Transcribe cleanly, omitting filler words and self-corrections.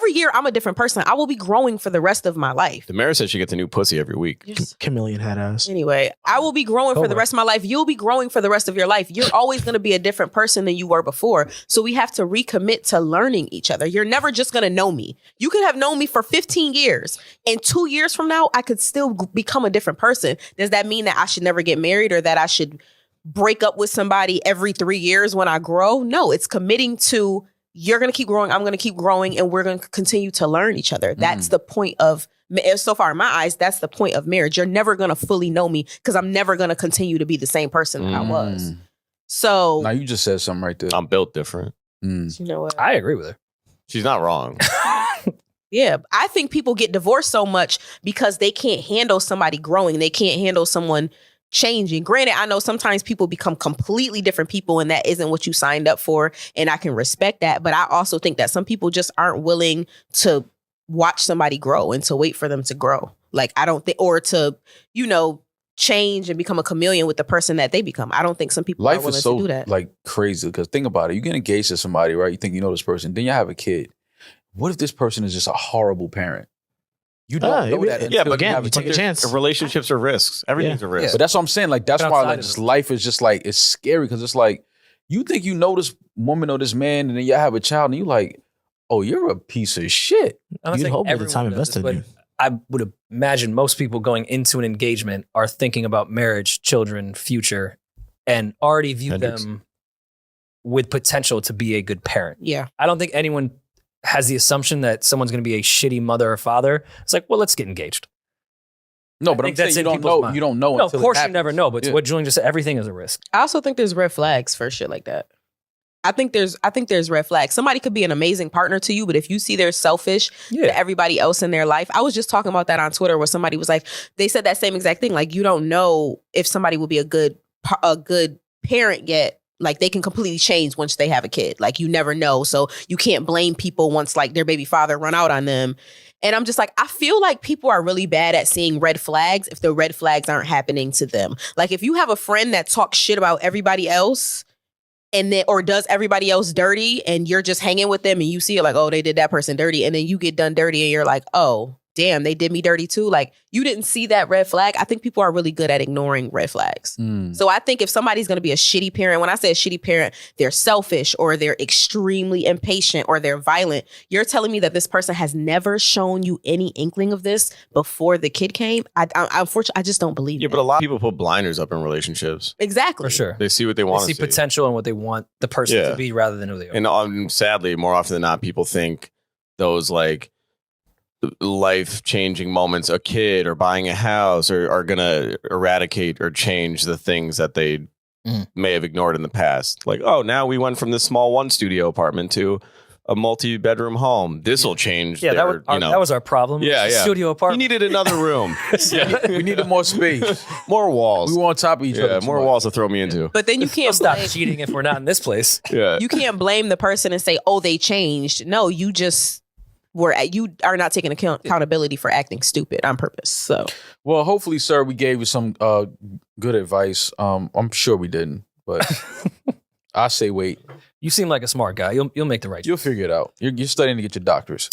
every year I'm a different person. I will be growing for the rest of my life. Demaris said she gets a new pussy every week. Chameleon head ass. Anyway, I will be growing for the rest of my life. You'll be growing for the rest of your life. You're always going to be a different person than you were before. So we have to recommit to learning each other. You're never just going to know me. You could have known me for 15 years. And 2 years from now, I could still become a different person. Does that mean that I should never get married or that I should break up with somebody every 3 years when I grow? No, it's committing to you're going to keep growing, I'm going to keep growing, and we're going to continue to learn each other. That's the point of, so far in my eyes, that's the point of marriage. You're never going to fully know me because I'm never going to continue to be the same person that I was. So now you just said something right there. I'm built different. You know what? I agree with her. She's not wrong. Yeah, I think people get divorced so much because they can't handle somebody growing. They can't handle someone changing. Granted, I know sometimes people become completely different people and that isn't what you signed up for. And I can respect that. But I also think that some people just aren't willing to watch somebody grow and to wait for them to grow. Like, I don't think, or to, you know, change and become a chameleon with the person that they become. I don't think some people are willing to do that. Like crazy, because think about it. You get engaged to somebody, right? You think you know this person. Then you have a kid. What if this person is just a horrible parent? You don't know that. Yeah, but again, you take a chance. Relationships are risks. Everything's a risk. But that's what I'm saying. Like, that's But why outside like of this it. life is just like, it's scary because it's like, you think you know this woman or this man, and then you have a child, and you like, oh, you're a piece of shit. I'm not You'd saying hope with the everyone time does this, invested in but you. I would imagine most people going into an engagement are thinking about marriage, children, future, and already view them with potential to be a good parent. Yeah. I don't think anyone has the assumption that someone's going to be a shitty mother or father. It's like, well, let's get engaged. No, but I'm saying you don't know. You don't know. No, until of course it you never happens. know. But what Julian just said, everything is a risk. I also think there's red flags for shit like that. I think there's red flags. Somebody could be an amazing partner to you, but if you see they're selfish to everybody else in their life. I was just talking about that on Twitter where somebody was like, they said that same exact thing. Like, you don't know if somebody will be a good parent yet. Like, they can completely change once they have a kid. Like, you never know. So you can't blame people once like their baby father run out on them. And I'm just like, I feel like people are really bad at seeing red flags if the red flags aren't happening to them. Like, if you have a friend that talks shit about everybody else and then, or does everybody else dirty and you're just hanging with them and you see it like, oh, they did that person dirty. And then you get done dirty and you're like, oh, damn, they did me dirty too. Like, you didn't see that red flag. I think people are really good at ignoring red flags. So I think if somebody's going to be a shitty parent, when I say a shitty parent, they're selfish or they're extremely impatient or they're violent. You're telling me that this person has never shown you any inkling of this before the kid came? Unfortunately, I just don't believe it. Yeah, but a lot of people put blinders up in relationships. Exactly. For sure. They see what they want to They see. see potential and what they want the person to be rather than who they are. And sadly, more often than not, people think those like life-changing moments, a kid or buying a house, are going to eradicate or change the things that they may have ignored in the past. Like, oh, now we went from this small one studio apartment to a multi-bedroom home. This will change. Yeah, that was our problem. Yeah, yeah. Studio apartment. We needed another room. We needed more space. More walls. We were on top of each other. Yeah, more walls to throw me into. But then you can't stop blame, cheating if we're not in this place. Yeah. you can't blame the person and say, oh, they changed. No, you just you are not taking accountability for acting stupid on purpose. So, well, hopefully, sir, we gave you some good advice. I'm sure we didn't, but I say wait. You seem like a smart guy. You'll make the right choice. You'll figure it out. You're studying to get your doctors.